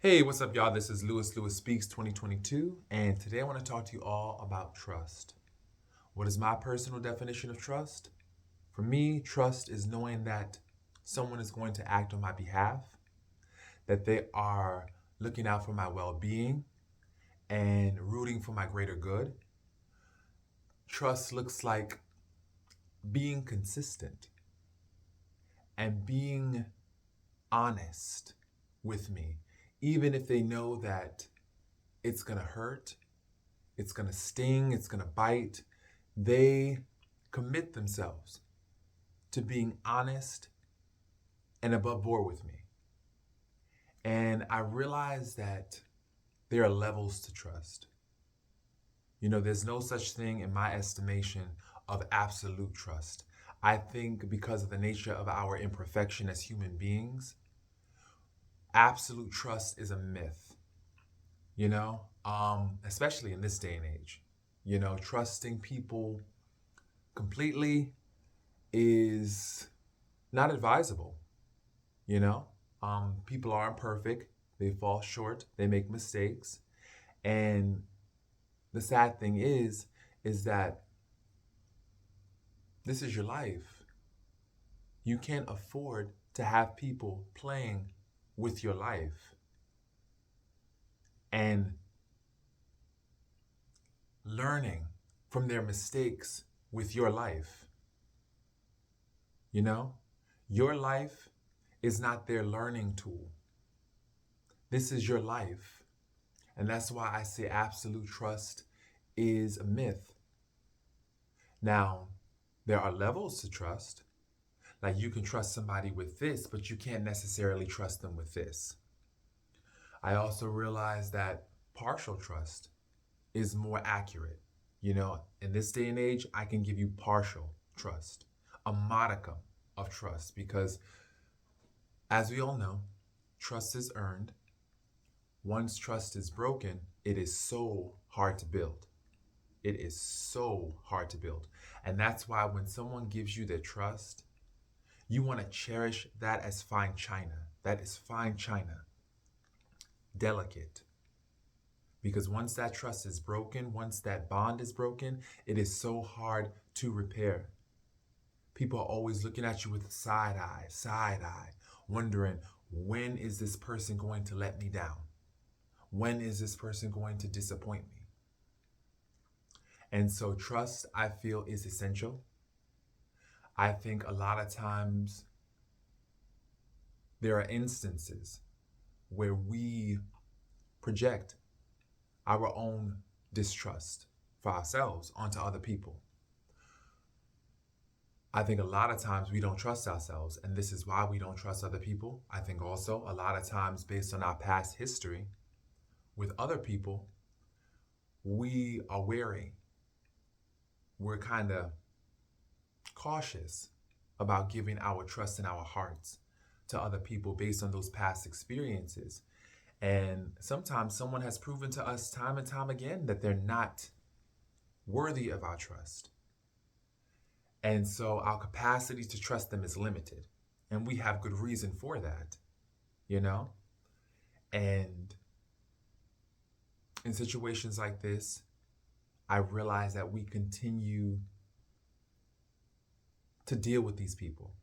Hey, what's up, y'all? This is Lewis Speaks 2022, and today I want to talk to you all about trust. What is my personal definition of trust? For me, trust is knowing that someone is going to act on my behalf, that they are looking out for my well being and rooting for my greater good. Trust looks like being consistent and being honest with me, even if they know that it's going to hurt, it's going to sting, it's going to bite. They commit themselves to being honest and above board with me. And I realize that there are levels to trust. There's no such thing in my estimation of absolute trust. I think because of the nature of our imperfection as human beings, absolute trust is a myth, especially in this day and age. Trusting people completely is not advisable. People are imperfect, they fall short, they make mistakes. And the sad thing is that this is your life. You can't afford to have people playing with your life and learning from their mistakes with your life. You know, your life is not their learning tool. This is your life. And that's why I say absolute trust is a myth. Now, there are levels to trust. Like you can trust somebody with this, but you can't necessarily trust them with this. I also realize that partial trust is more accurate. In this day and age, I can give you partial trust, a modicum of trust, because as we all know, trust is earned. Once trust is broken, it is so hard to build. It is so hard to build. And that's why when someone gives you their trust, you want to cherish that as fine china. That is fine china. Delicate. Because once that trust is broken, once that bond is broken, it is so hard to repair. People are always looking at you with side eye, wondering, when is this person going to let me down? When is this person going to disappoint me? And so trust, I feel, is essential. I think a lot of times there are instances where we project our own distrust for ourselves onto other people. I think a lot of times we don't trust ourselves, and this is why we don't trust other people. I think also a lot of times, based on our past history with other people, we are wary. We're kind of cautious about giving our trust and our hearts to other people based on those past experiences. And sometimes someone has proven to us time and time again that they're not worthy of our trust. And so our capacity to trust them is limited. And we have good reason for that, you know? And in situations like this, I realize that we continue to deal with these people.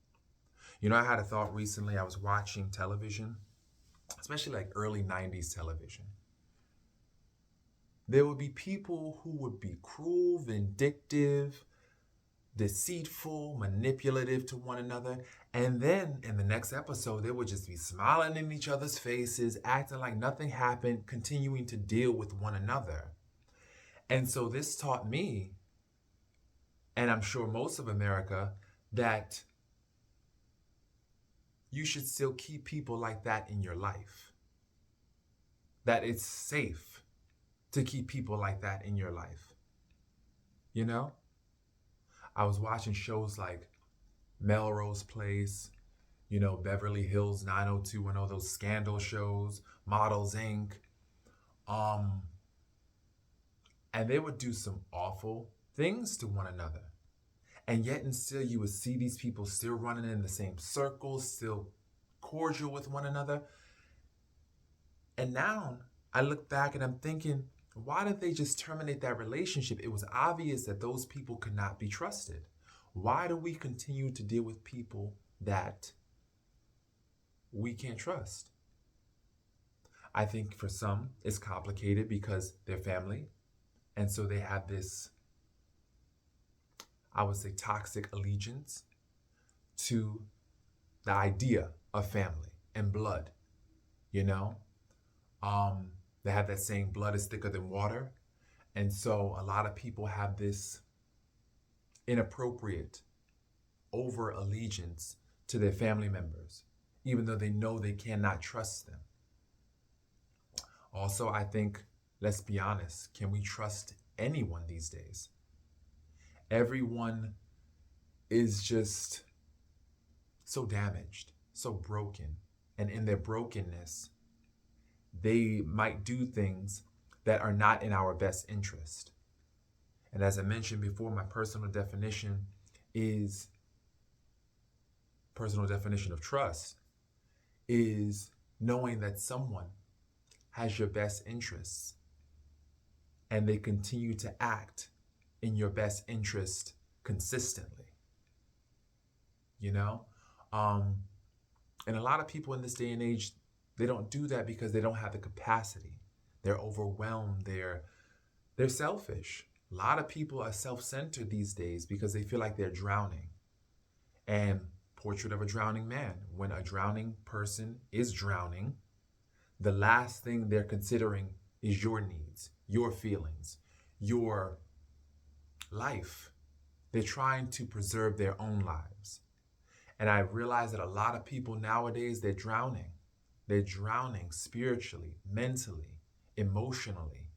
I had a thought recently. I was watching television, especially like early 90s television. There would be people who would be cruel, vindictive, deceitful, manipulative to one another. And then in the next episode, they would just be smiling in each other's faces, acting like nothing happened, continuing to deal with one another. And so this taught me, and I'm sure most of America, that you should still keep people like that in your life. That it's safe to keep people like that in your life. I was watching shows like Melrose Place, Beverly Hills 90210, those scandal shows, Models Inc. And they would do some awful things to one another. And yet and still you would see these people still running in the same circles, still cordial with one another. And now I look back and I'm thinking, why did they just terminate that relationship? It was obvious that those people could not be trusted. Why do we continue to deal with people that we can't trust? I think for some it's complicated because they're family. And so they have this, I would say, toxic allegiance to the idea of family and blood, you know? They have that saying, blood is thicker than water. And so a lot of people have this inappropriate over allegiance to their family members, even though they know they cannot trust them. Also, I think, let's be honest, can we trust anyone these days? Everyone is just so damaged, so broken. And in their brokenness, they might do things that are not in our best interest. And as I mentioned before, my personal definition of trust is knowing that someone has your best interests and they continue to act in your best interest consistently. You know? And a lot of people in this day and age, they don't do that because they don't have the capacity. They're overwhelmed. They're selfish. A lot of people are self-centered these days because they feel like they're drowning. And portrait of a drowning man. When a drowning person is drowning, the last thing they're considering is your needs, your feelings, your life. They're trying to preserve their own lives. And I realize that a lot of people nowadays, they're drowning. They're drowning spiritually, mentally, emotionally,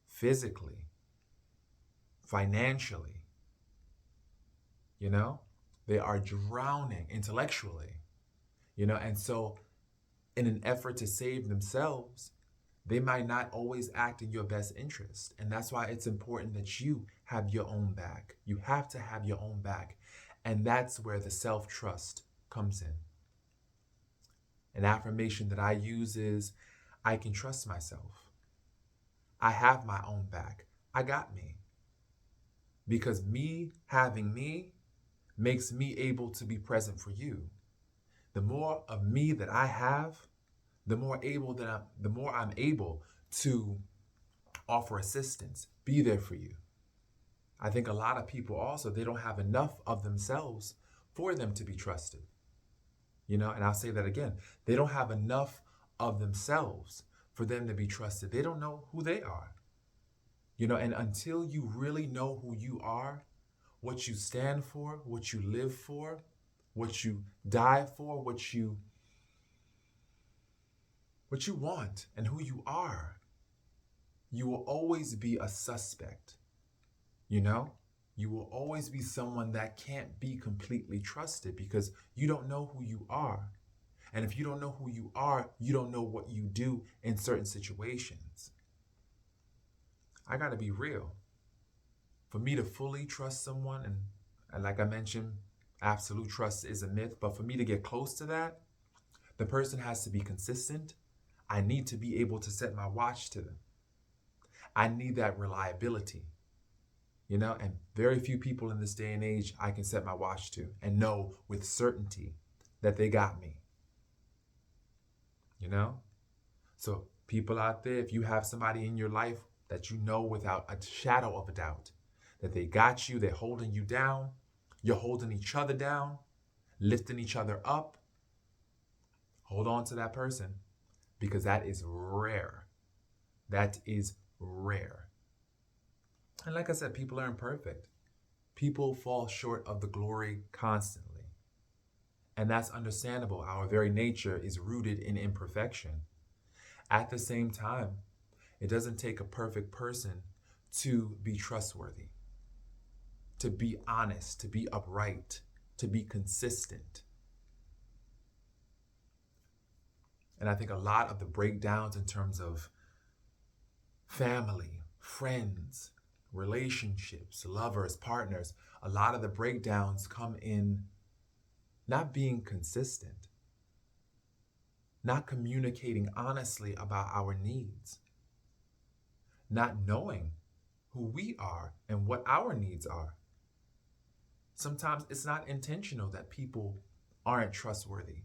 physically, financially. You know, they are drowning intellectually, you know, and so in an effort to save themselves, they might not always act in your best interest. And that's why it's important that you have your own back. You have to have your own back. And that's where the self-trust comes in. An affirmation that I use is, I can trust myself. I have my own back. I got me. Because me having me makes me able to be present for you. The more of me that I have, the more I'm able to offer assistance, be there for you. I think a lot of people also, they don't have enough of themselves for them to be trusted. You know, and I'll say that again. They don't have enough of themselves for them to be trusted. They don't know who they are. You know, and until you really know who you are, what you stand for, what you live for, what you die for, what you want, and who you are, you will always be a suspect. You know, you will always be someone that can't be completely trusted because you don't know who you are. And if you don't know who you are, you don't know what you do in certain situations. I got to be real. For me to fully trust someone, and like I mentioned, absolute trust is a myth, but for me to get close to that, the person has to be consistent. I need to be able to set my watch to them. I need that reliability, you know, and very few people in this day and age I can set my watch to and know with certainty that they got me, you know? So people out there, if you have somebody in your life that you know without a shadow of a doubt that they got you, they're holding you down, you're holding each other down, lifting each other up, hold on to that person because that is rare. That is rare. And like I said, people are imperfect. People fall short of the glory constantly. And that's understandable. Our very nature is rooted in imperfection. At the same time, it doesn't take a perfect person to be trustworthy, to be honest, to be upright, to be consistent. And I think a lot of the breakdowns in terms of family, friends, relationships, lovers, partners, a lot of the breakdowns come in not being consistent. not communicating honestly about our needs, not knowing who we are and what our needs are. Sometimes it's not intentional that people aren't trustworthy.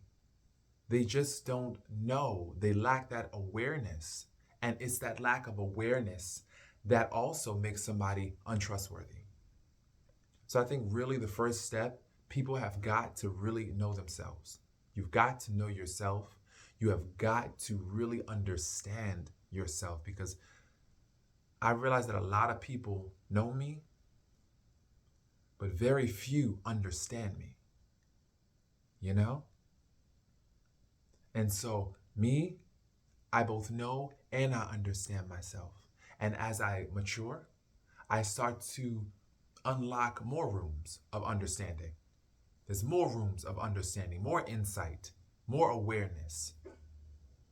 They just don't know. They lack that awareness. And it's that lack of awareness that also makes somebody untrustworthy. So I think really the first step, people have got to really know themselves. You've got to know yourself. You have got to really understand yourself, because I realize that a lot of people know me, but very few understand me, you know? And so me, I both know and I understand myself. And as I mature, I start to unlock more rooms of understanding. There's more rooms of understanding, more insight, more awareness,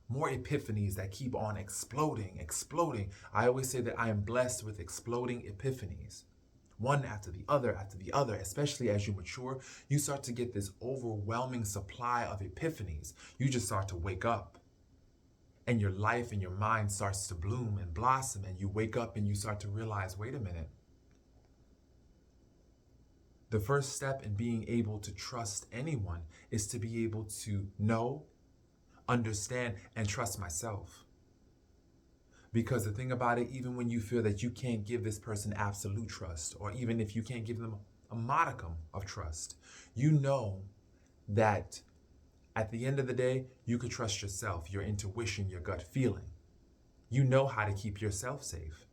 more epiphanies that keep on exploding, exploding. I always say that I am blessed with exploding epiphanies. One after the other, especially as you mature, you start to get this overwhelming supply of epiphanies. You just start to wake up, and your life and your mind starts to bloom and blossom, and you wake up and you start to realize, wait a minute. The first step in being able to trust anyone is to be able to know, understand, and trust myself. Because the thing about it, even when you feel that you can't give this person absolute trust, or even if you can't give them a modicum of trust, you know that at the end of the day, you can trust yourself, your intuition, your gut feeling. You know how to keep yourself safe.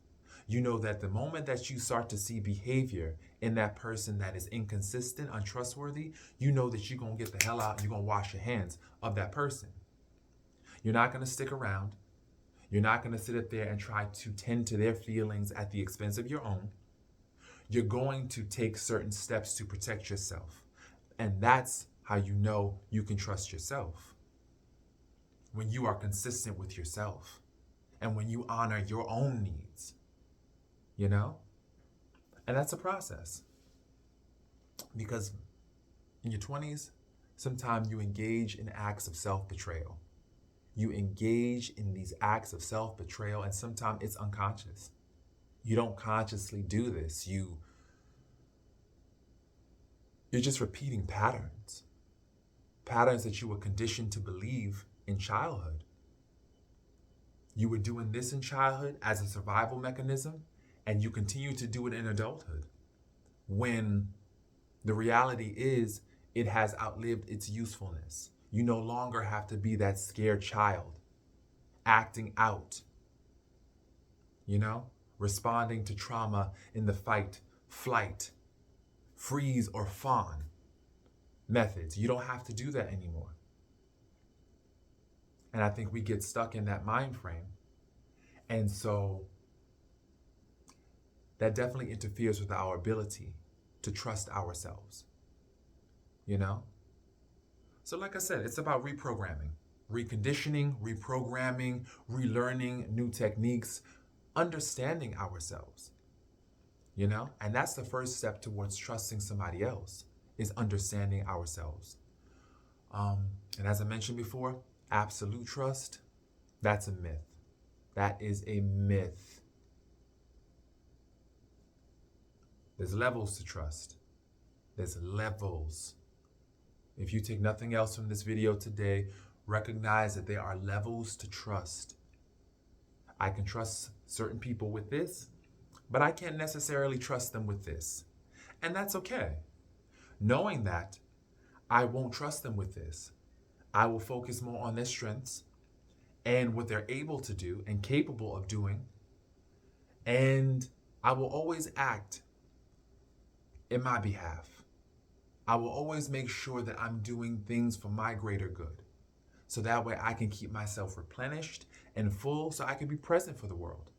You know that the moment that you start to see behavior in that person that is inconsistent, untrustworthy, you know that you're going to get the hell out, you're going to wash your hands of that person. You're not going to stick around. You're not going to sit up there and try to tend to their feelings at the expense of your own. You're going to take certain steps to protect yourself. And that's how you know you can trust yourself. When you are consistent with yourself and when you honor your own needs, you know? And that's a process. Because in your 20s, sometimes you engage in acts of self-betrayal. You engage in these acts of self-betrayal, and sometimes it's unconscious. You don't consciously do this. You're just repeating patterns that you were conditioned to believe in childhood. You were doing this in childhood as a survival mechanism, and you continue to do it in adulthood, when the reality is it has outlived its usefulness. You no longer have to be that scared child acting out, responding to trauma in the fight, flight, freeze, or fawn methods. You don't have to do that anymore. And I think we get stuck in that mind frame. And so that definitely interferes with our ability to trust ourselves, So like I said, it's about reprogramming, reconditioning, reprogramming, relearning new techniques, understanding ourselves, And that's the first step towards trusting somebody else, is understanding ourselves. And as I mentioned before, absolute trust, that's a myth. That is a myth. There's levels to trust. There's levels. If you take nothing else from this video today, recognize that there are levels to trust. I can trust certain people with this, but I can't necessarily trust them with this. And that's okay. Knowing that, I won't trust them with this. I will focus more on their strengths and what they're able to do and capable of doing. And I will always act in my behalf. I will always make sure that I'm doing things for my greater good. So that way I can keep myself replenished and full, so I can be present for the world.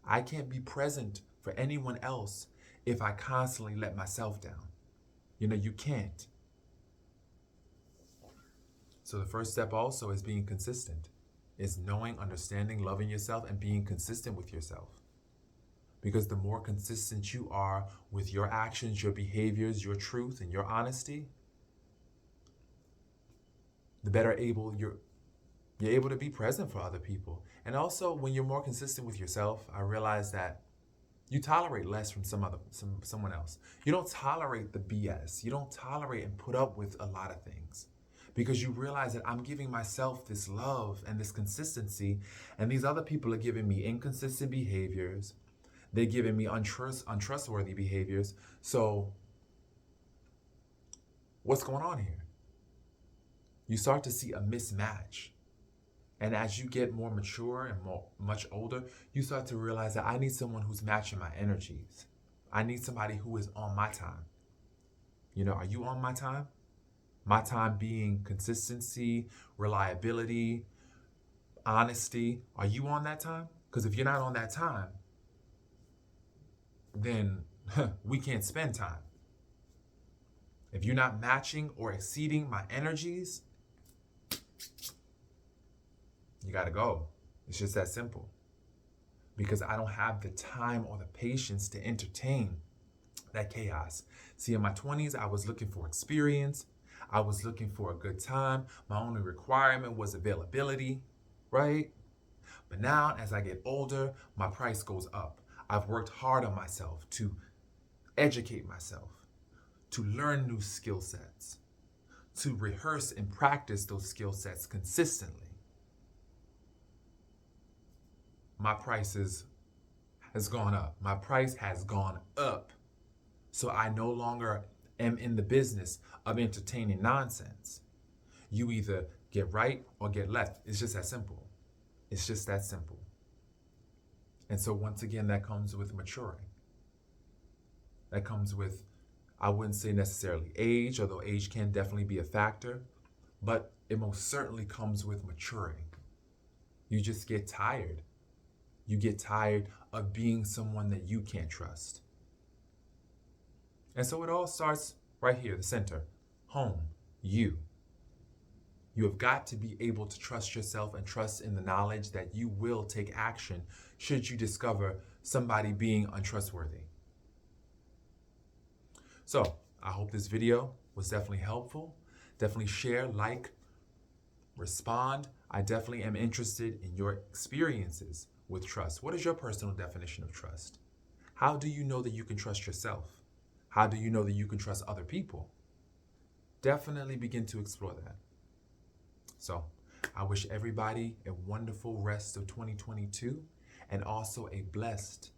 I can't be present for anyone else if I constantly let myself down. You can't. So the first step also is being consistent. Is knowing, understanding, loving yourself, and being consistent with yourself. Because the more consistent you are with your actions, your behaviors, your truth, and your honesty, the better able You're able to be present for other people. And also, when you're more consistent with yourself, I realize that you tolerate less from someone else. You don't tolerate the BS. You don't tolerate and put up with a lot of things because you realize that I'm giving myself this love and this consistency, and these other people are giving me inconsistent behaviors. They're giving me untrustworthy behaviors. So, what's going on here? You start to see a mismatch. And as you get more mature and much older, you start to realize that I need someone who's matching my energies. I need somebody who is on my time. You know, are you on my time? My time being consistency, reliability, honesty. Are you on that time? Because if you're not on that time, then we can't spend time. If you're not matching or exceeding my energies, you got to go. It's just that simple. Because I don't have the time or the patience to entertain that chaos. See, in my 20s, I was looking for experience. I was looking for a good time. My only requirement was availability, right? But now, as I get older, my price goes up. I've worked hard on myself to educate myself, to learn new skill sets, to rehearse and practice those skill sets consistently. My prices has gone up. My price has gone up. So I no longer am in the business of entertaining nonsense. You either get right or get left. It's just that simple. It's just that simple. And so once again, that comes with maturing. That comes with, I wouldn't say necessarily age, although age can definitely be a factor, but it most certainly comes with maturing. You just get tired. You get tired of being someone that you can't trust. And so it all starts right here, the center, home, you. You have got to be able to trust yourself and trust in the knowledge that you will take action should you discover somebody being untrustworthy. So I hope this video was definitely helpful. Definitely share, like, respond. I definitely am interested in your experiences with trust. What is your personal definition of trust? How do you know that you can trust yourself? How do you know that you can trust other people? Definitely begin to explore that. So I wish everybody a wonderful rest of 2022 and also a blessed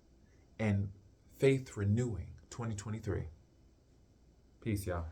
and faith renewing 2023. Peace, y'all.